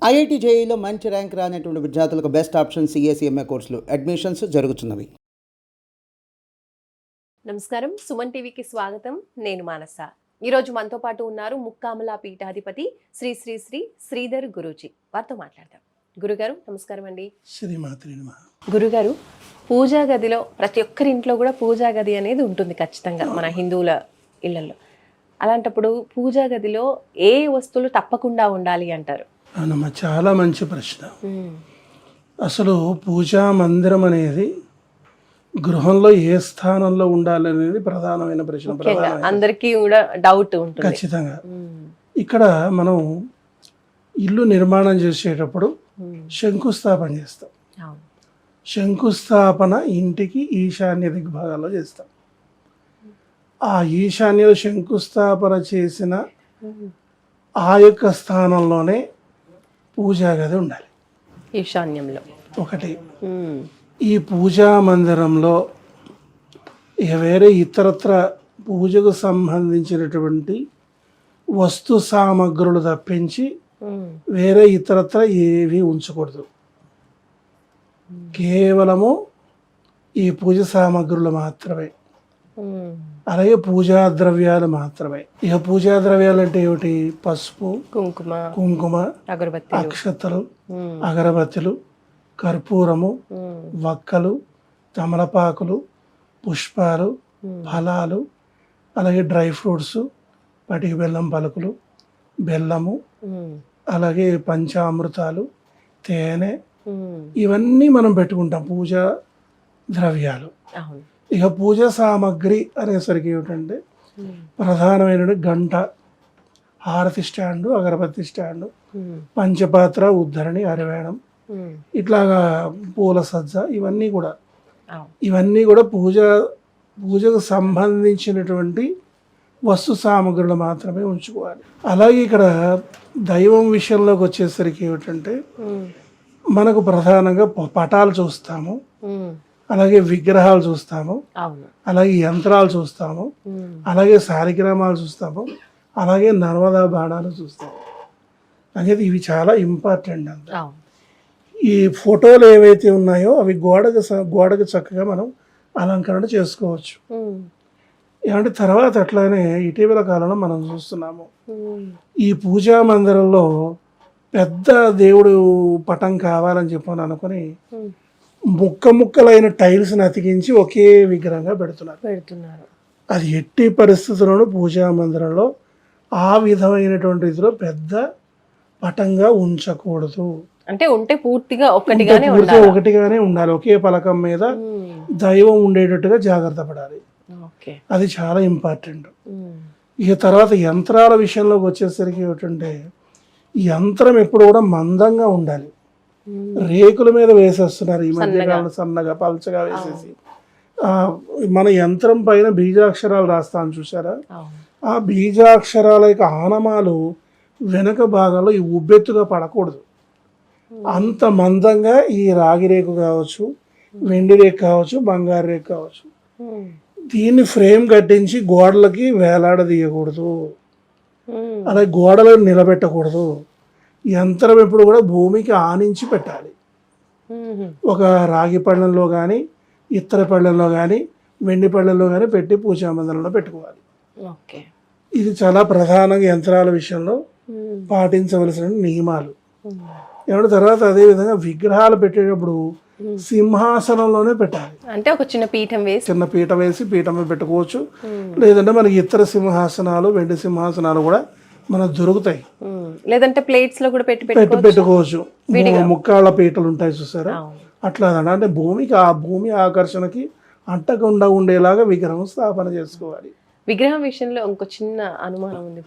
IIT జేఈలో మంచి rank రానటువంటి విద్యార్థులకు బెస్ట్ ఆప్షన్ సిఎస్ఈఎంఏ కోర్సులు అడ్మిషన్స్ జరుగుతున్నవి. నమస్కారం, సుమన్ టీవీకి స్వాగతం. నేను మానస. ఈరోజు మనతో పాటు ఉన్నారు ముక్కామల పీఠాధిపతి శ్రీ శ్రీ శ్రీ శ్రీధర్ గురూజీ. వారితో మాట్లాడదాం. గురుగారు నమస్కారం అండి. గురుగారు, పూజా గదిలో ప్రతి ఒక్కరి ఇంట్లో కూడా పూజా గది అనేది ఉంటుంది ఖచ్చితంగా మన హిందువుల ఇళ్లలో. అలాంటప్పుడు పూజా గదిలో ఏ వస్తువులు తప్పకుండా ఉండాలి అంటారు? అవునమ్మా, చాలా మంచి ప్రశ్న. అసలు పూజా మందిరం అనేది గృహంలో ఏ స్థానంలో ఉండాలనేది ప్రధానమైన ప్రశ్న. అందరికీ కూడా డౌట్ ఉంటుంది. ఖచ్చితంగా ఇక్కడ మనం ఇల్లు నిర్మాణం చేసేటప్పుడు శంకుస్థాపన చేస్తాం. శంకుస్థాపన ఇంటికి ఈశాన్య దిగ్భాగాల్లో చేస్తాం. ఆ ఈశాన్య శంకుస్థాపన చేసిన ఆ యొక్క స్థానంలోనే పూజా గది ఉండాలి, ఈశాన్యంలో. ఒకటి. ఈ పూజా మందిరంలో వేరే ఇతరత్ర పూజకు సంబంధించినటువంటి వస్తు సామగ్రులు తప్పించి వేరే ఇతరత్ర ఏవి ఉంచకూడదు. కేవలము ఈ పూజ సామగ్రులు మాత్రమే, అలాగే పూజా ద్రవ్యాలు మాత్రమే. ఇక పూజా ద్రవ్యాలు అంటే ఏమిటి? పసుపు, కుంకుమ, అక్షతలు, అగరబత్తులు, కర్పూరము, వక్కలు, తమలపాకులు, పుష్పాలు, ఫలాలు, అలాగే డ్రై ఫ్రూట్స్, పటిక బెల్లం పలుకులు, బెల్లము, అలాగే పంచామృతాలు, తేనె, ఇవన్నీ మనం పెట్టుకుంటాం పూజా ద్రవ్యాలు. ఇక పూజ సామాగ్రి అనేసరికి ఏమిటంటే ప్రధానమైన గంట, హారతి స్టాండు, అగరబత్తి స్టాండు, పంచపాత్ర, ఉద్ధరణి, అరివేణం, ఇట్లాగా పూల సజ్జ, ఇవన్నీ కూడా పూజకు సంబంధించినటువంటి వస్తు సామగ్రులు మాత్రమే ఉంచుకోవాలి. అలాగే ఇక్కడ దైవం విషయంలోకి వచ్చేసరికి ఏమిటంటే మనకు ప్రధానంగా పటాలు చూస్తాము, అలాగే విగ్రహాలు చూస్తాము, అలాగే యంత్రాలు చూస్తాము, అలాగే సారిగ్రామాలు చూస్తాము, అలాగే నర్మదా బాణాలు చూస్తాము. అనేది ఇవి చాలా ఇంపార్టెంట్ అంత. ఈ ఫోటోలు ఏవైతే ఉన్నాయో అవి గోడకు చక్కగా మనం అలంకరణ చేసుకోవచ్చు. ఏమంటే తర్వాత అట్లానే ఇటీవల కాలంలో మనం చూస్తున్నాము, ఈ పూజా మందిరంలో పెద్ద దేవుడు పటం కావాలని చెప్పని అనుకుని ముక్కలైన టైల్స్ని అతికించి ఒకే విగ్రహంగా పెడుతున్నారు. అది ఎట్టి పరిస్థితుల్లోనూ పూజా మందిరంలో ఆ విధమైనటువంటి ఇదిలో పెద్ద పటంగా ఉంచకూడదు. అంటే ఉంటే పూర్తిగా ఒకటిగానే ఉండాలి. ఒకే పలకం మీద దైవం ఉండేటట్టుగా జాగ్రత్త పడాలి. అది చాలా ఇంపార్టెంట్. ఇక తర్వాత యంత్రాల విషయంలోకి వచ్చేసరికి ఏమిటంటే యంత్రం ఎప్పుడు కూడా మందంగా ఉండాలి. రేకుల మీద వేసేస్తున్నారు ఈ మధ్యకాలంలో, సన్నగా పల్చగా వేసేసి. మన యంత్రం పైన బీజాక్షరాలు రాస్తాను చూసారా, ఆ బీజాక్షరాల యొక్క ఆనమాలు వెనక భాగంలో ఈ ఉబ్బెత్తుగా పడకూడదు. అంత మందంగా ఈ రాగి రేకు కావచ్చు, వెండి రేకు కావచ్చు, బంగారు రేకు కావచ్చు, దీన్ని ఫ్రేమ్ కట్టించి గోడలకి వేలాడదీయకూడదు, అలాగే గోడలను నిలబెట్టకూడదు. యంత్రం ఎప్పుడు కూడా భూమికి ఆనించి పెట్టాలి. ఒక రాగి పళ్ళెంలో కానీ, ఇత్తడి పళ్ళెంలో కానీ, వెండి పళ్ళెంలో కానీ పెట్టి పూజా మందిరంలో పెట్టుకోవాలి. ఇది చాలా ప్రధానంగా యంత్రాల విషయంలో పాటించవలసిన నియమాలు. ఏమంటే తర్వాత అదేవిధంగా విగ్రహాలు పెట్టేటప్పుడు సింహాసనంలోనే పెట్టాలి. అంటే ఒక చిన్న పీఠం వేసి పీఠం మీద పెట్టుకోవచ్చు. లేదంటే మనకి ఇతర సింహాసనాలు, వెండి సింహాసనాలు కూడా మనకు దొరుకుతాయి. లేదంటే ప్లేట్స్ లో కూడా పెట్టుకోవచ్చు. ముక్కాళ్ళ పీటలు ఉంటాయి చూసారా, అట్లా. అంటే భూమి ఆకర్షణకి అంటకుండా ఉండేలాగా విగ్రహం స్థాపన చేసుకోవాలి. విగ్రహం విషయంలో ఇంకో చిన్న అనుమానం ఉంది.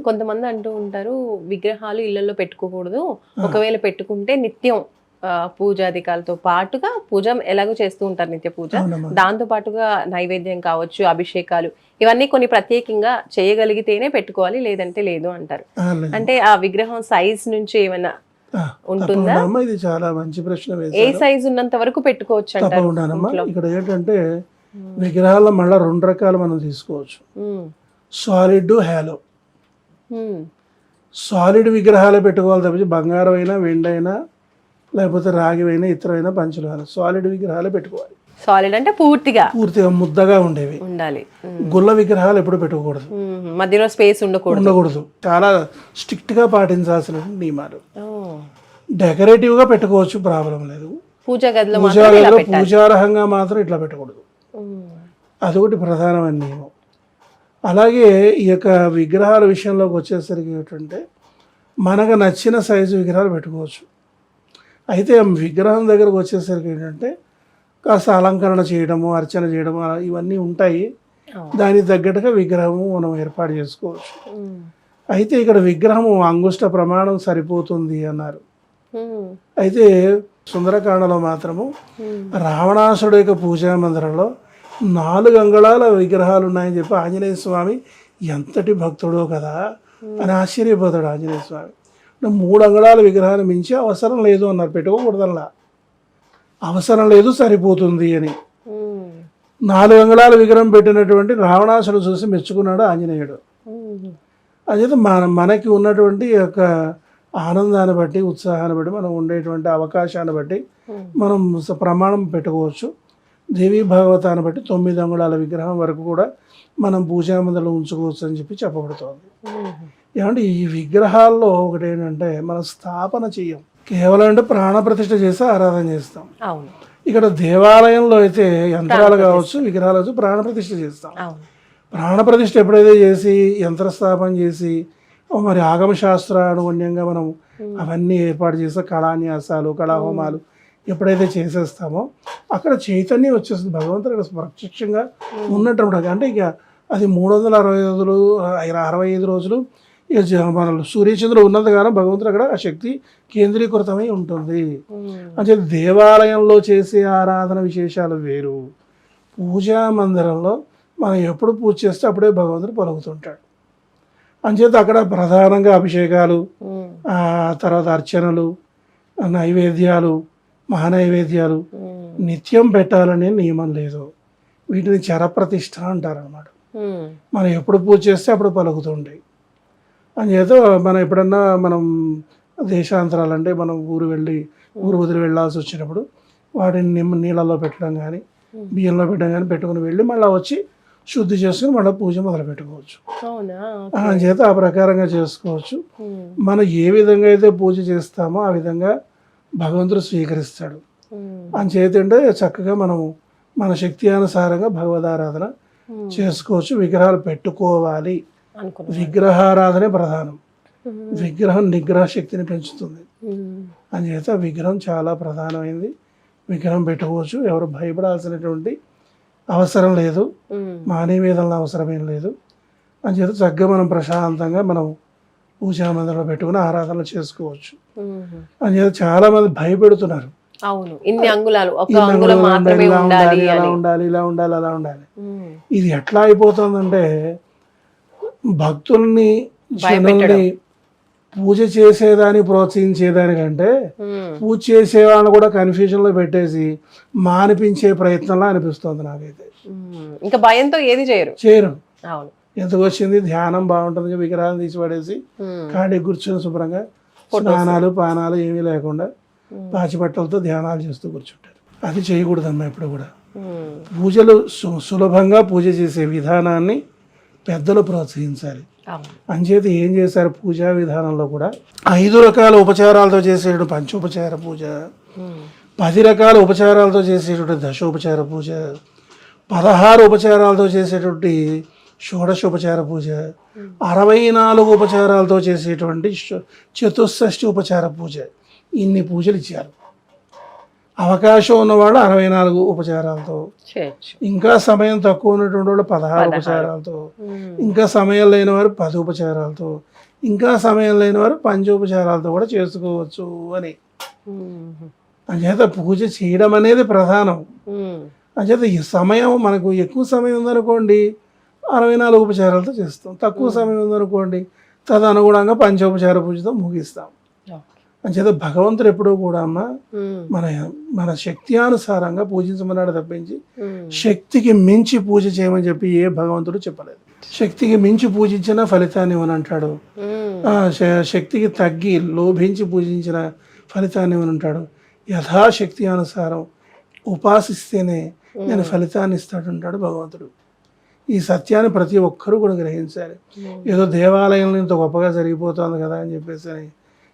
కొంతమంది అంటూ ఉంటారు విగ్రహాలు ఇళ్లలో పెట్టుకోకూడదు, ఒకవేళ పెట్టుకుంటే నిత్యం పూజాధికాలతో పాటుగా పూజ ఎలాగో చేస్తూ ఉంటారు, నిత్య పూజ, దాంతో పాటుగా నైవేద్యం కావచ్చు, అభిషేకాలు, ఇవన్నీ కొన్ని ప్రత్యేకంగా చేయగలిగితేనే పెట్టుకోవాలి, లేదంటే లేదు అంటారు. అంటే ఆ విగ్రహం సైజ్ నుంచి ఏమైనా ఉంటుందా? ఇది చాలా మంచి ప్రశ్న. ఏ సైజ్ ఉన్నంత వరకు పెట్టుకోవచ్చు అంటారు. ఇక్కడ ఏంటంటే విగ్రహాల్లో మళ్ళీ 2 రకాలు మనం తీసుకోవచ్చు, సాలిడ్, హ్యాలో. సాలిడ్ విగ్రహాలే పెట్టుకోవాలి తప్పించి బంగారం అయినా వెండి అయినా లేకపోతే రాగి అయినా ఇతరమైన పంచలోహాలు సాలిడ్ విగ్రహాలే పెట్టుకోవాలి. సాలిడ్ అంటే పూర్తిగా ముద్దగా ఉండేవి ఉండాలి. గుల్ల విగ్రహాలు ఎప్పుడు పెట్టుకోకూడదు, మధ్యలో స్పేస్ ఉండకూడదు. చాలా స్ట్రిక్ట్ గా పాటించాల్సిన నియమాలు. డెకరేటివ్ గా పెట్టుకోవచ్చు, ప్రాబ్లం లేదు. పూజా గదిలో పూజార్హంగా మాత్రం ఇట్లా పెట్టకూడదు, అదొకటి ప్రధానమైన నియమం. అలాగే ఈ యొక్క విగ్రహాల విషయంలోకి వచ్చేసరికి ఏంటంటే మనకు నచ్చిన సైజు విగ్రహాలు పెట్టుకోవచ్చు. అయితే విగ్రహం దగ్గరకు వచ్చేసరికి ఏంటంటే కాస్త అలంకరణ చేయడము, అర్చన చేయడము ఇవన్నీ ఉంటాయి. దానికి తగ్గట్టుగా విగ్రహము మనం ఏర్పాటు చేసుకోవచ్చు. అయితే ఇక్కడ విగ్రహము అంగుష్ట ప్రమాణం సరిపోతుంది అన్నారు. అయితే సుందరకాండలో మాత్రము రావణాసుడు యొక్క పూజా మందిరంలో 4 అంగుళాల విగ్రహాలు ఉన్నాయని చెప్పి ఆంజనేయ స్వామి ఎంతటి భక్తుడో కదా అని ఆశ్చర్యపోతాడు. ఆంజనేయ స్వామి 3 అంగుళాల విగ్రహాలు మించి అవసరం లేదు అన్నారు, పెట్టుకోకూడదల్లా, అవసరం లేదు సరిపోతుంది అని. 4 అంగుళాల విగ్రహం పెట్టినటువంటి రావణాసుడు చూసి మెచ్చుకున్నాడు ఆంజనేయుడు. అదే మనకి ఉన్నటువంటి యొక్క ఆనందాన్ని బట్టి, ఉత్సాహాన్ని బట్టి, మనం ఉండేటువంటి అవకాశాన్ని బట్టి మనం ప్రమాణం పెట్టుకోవచ్చు. దేవీ భాగవతాన్ని బట్టి 9 అంగుళాల విగ్రహం వరకు కూడా మనం పూజా మందిరంలో ఉంచుకోవచ్చు అని చెప్పి చెప్పబడుతోంది. ఏమంటే ఈ విగ్రహాల్లో ఒకటి ఏంటంటే మనం స్థాపన చెయ్యం, కేవలం అంటే ప్రాణప్రతిష్ఠ చేసి ఆరాధన చేస్తాం. ఇక్కడ దేవాలయంలో అయితే యంత్రాలు కావచ్చు, విగ్రహాలు కావచ్చు, ప్రాణప్రతిష్ఠ చేస్తాం. ప్రాణప్రతిష్ఠ ఎప్పుడైతే చేసి యంత్రస్థాపన చేసి మరి ఆగమశాస్త్రానుగుణ్యంగా మనం అవన్నీ ఏర్పాటు చేస్తే కళాన్యాసాలు, కళాహోమాలు ఎప్పుడైతే చేసేస్తామో అక్కడ చైతన్యం వచ్చేస్తుంది, భగవంతుడు అక్కడ ప్రత్యక్షంగా ఉన్నట్టు. అంటే ఇక అది 365 రోజులు ఇక మన సూర్యచంద్రుడు ఉన్నంతగానో భగవంతుడు అక్కడ ఆ శక్తి కేంద్రీకృతమై ఉంటుంది. అంటే దేవాలయంలో చేసే ఆరాధన విశేషాలు వేరు, పూజా మందిరంలో మనం ఎప్పుడు పూజ చేస్తే అప్పుడే భగవంతుడు పలుకుతుంటాడు. అంచేత అక్కడ ప్రధానంగా అభిషేకాలు, తర్వాత అర్చనలు, నైవేద్యాలు, మహానైవేద్యాలు నిత్యం పెట్టాలనే నియమం లేదు. వీటిని చరప్రతిష్ఠ అంటారనమాట. మనం ఎప్పుడు పూజ చేస్తే అప్పుడు పలుకుతుంటాయి. అంచేత మనం ఎప్పుడన్నా మనం దేశాంతరాలు అంటే మనం ఊరు వదిలి వెళ్ళాల్సి వచ్చినప్పుడు వాటిని నీళ్ళల్లో పెట్టడం కానీ బియ్యంలో పెట్టడం కానీ పెట్టుకుని వెళ్ళి మళ్ళీ వచ్చి శుద్ధి చేసుకుని మళ్ళీ పూజ మొదలు పెట్టుకోవచ్చు. అంచేత ఆ ప్రకారంగా చేసుకోవచ్చు. మనం ఏ విధంగా అయితే పూజ చేస్తామో ఆ విధంగా భగవంతుడు స్వీకరిస్తాడు. అంచేత అంటే చక్కగా మనము మన శక్తి అనుసారంగా భగవదారాధన చేసుకోవచ్చు. విగ్రహాలు పెట్టుకోవాలి, విగ్రహారాధనే ప్రధానం. విగ్రహం నిగ్రహ శక్తిని పెంచుతుంది. అంచేత విగ్రహం చాలా ప్రధానమైంది. విగ్రహం పెట్టుకోవచ్చు, ఎవరు భయపడాల్సినటువంటి అవసరం లేదు, మానవీయతల అవసరమేం లేదు. అంచేత చక్కగా మనం ప్రశాంతంగా మనం పూజా మందిరంలో పెట్టుకుని ఆరాధనలు చేసుకోవచ్చు. అంచేత చాలా మంది భయపెడుతున్నారు, అలా ఉండాలి, ఇలా ఉండాలి, అలా ఉండాలి. ఇది ఎట్లా అయిపోతుందంటే భక్తుల్ని, జనుల్ని పూజ చేసేదాన్ని ప్రోత్సహించేదానికంటే పూజ చేసేవాళ్ళని కూడా కన్ఫ్యూజన్లో పెట్టేసి మానిపించే ప్రయత్నంలా అనిపిస్తుంది నాకైతే. ఇంకా భయంతో ఏది చేయరు. ఎందుకు వచ్చింది, ధ్యానం బాగుంటుంది, విగ్రహాన్ని తీసిపడేసి ఖాళీ కూర్చొని శుభ్రంగా స్నానాలు పానాలు ఏమీ లేకుండా పాచిపట్టలతో ధ్యానాలు చేస్తూ కూర్చుంటారు. అది చేయకూడదమ్మా ఎప్పుడు కూడా. పూజలు సులభంగా పూజ చేసే విధానాన్ని పెద్దలు ప్రోత్సహించాలి. అంచేత ఏం చేశారు, పూజా విధానంలో కూడా 5 రకాల ఉపచారాలతో చేసేటువంటి పంచోపచార పూజ, 10 రకాల ఉపచారాలతో చేసేటువంటి దశోపచార పూజ, 16 ఉపచారాలతో చేసేటువంటి షోడశోపచార పూజ, 64 ఉపచారాలతో చేసేటువంటి చతుషష్ఠి ఉపచార పూజ, ఇన్ని పూజలు ఇచ్చారు. అవకాశం ఉన్నవాళ్ళు 64 ఉపచారాలతో, ఇంకా సమయం తక్కువ ఉన్నటువంటి వాళ్ళు 16 ఉపచారాలతో, ఇంకా సమయం లేని వారు 10 ఉపచారాలతో, ఇంకా సమయం లేని వారు పంచోపచారాలతో కూడా చేసుకోవచ్చు అని. అంచేత పూజ చేయడం అనేది ప్రధానం. అంచేత ఈ సమయం మనకు ఎక్కువ సమయం ఉందనుకోండి 64 ఉపచారాలతో చేస్తాం, తక్కువ సమయం ఉందనుకోండి తదనుగుణంగా పంచోపచార పూజతో ముగిస్తాం. అంచేత భగవంతుడు ఎప్పుడూ కూడా అమ్మ మన శక్తి అనుసారంగా పూజించమన్నాడు తప్పించి శక్తికి మించి పూజ చేయమని చెప్పి ఏ భగవంతుడు చెప్పలేదు. శక్తికి మించి పూజించినా ఫలితాన్ని ఇవ్వని అంటాడు. శక్తికి తగ్గి లోభించి పూజించిన ఫలితాన్ని ఇవ్వని ఉంటాడు. యథాశక్తి అనుసారం ఉపాసిస్తేనే నేను ఫలితాన్ని ఇస్తాడంటాడు భగవంతుడు. ఈ సత్యాన్ని ప్రతి ఒక్కరూ కూడా గ్రహించాలి. ఏదో దేవాలయంలో ఇంత గొప్పగా జరిగిపోతుంది కదా అని చెప్పేసి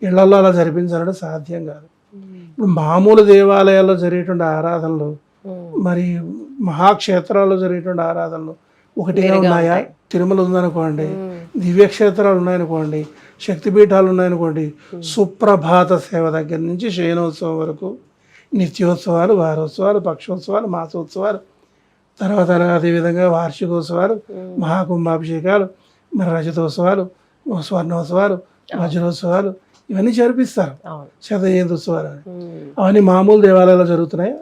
ఇళ్లలో అలా జరిపించాలంటే సాధ్యం కాదు. ఇప్పుడు మామూలు దేవాలయాల్లో జరిగేటువంటి ఆరాధనలు మరి మహాక్షేత్రాల్లో జరిగేటువంటి ఆరాధనలు ఒకటిగా ఉన్నాయా? తిరుమల ఉందనుకోండి, దివ్యక్షేత్రాలు ఉన్నాయనుకోండి, శక్తిపీఠాలు ఉన్నాయనుకోండి, సుప్రభాత సేవ దగ్గర నుంచి శయనోత్సవం వరకు నిత్యోత్సవాలు, వారోత్సవాలు, పక్షోత్సవాలు, మాసోత్సవాలు, తర్వాత అదేవిధంగా వార్షికోత్సవాలు, మహాకుంభాభిషేకాలు, మరి రజతోత్సవాలు, స్వర్ణోత్సవాలు, వజ్రోత్సవాలు ఇవన్నీ జరిపిస్తారు. శతజయంతి ఉత్సవాలు అవన్నీ మామూలు దేవాలయాల్లో జరుగుతున్నాయా?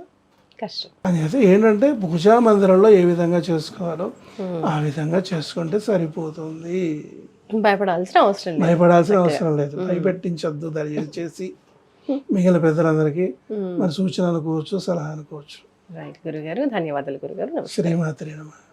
కష్టం. అనేది ఏంటంటే పూజా మందిరంలో ఏ విధంగా చేసుకోవాలో ఆ విధంగా చేసుకుంటే సరిపోతుంది. భయపడాల్సిన అవసరం లేదు. భయపెట్టించొద్దు దయచేసి. మిగిలిన పెద్దలందరికీ మరి సూచన అనుకోవచ్చు, సలహా అనుకోవచ్చు. రైట్ గురుగారు, ధన్యవాదాలు గురుగారు. శ్రీమాత్రే నమః.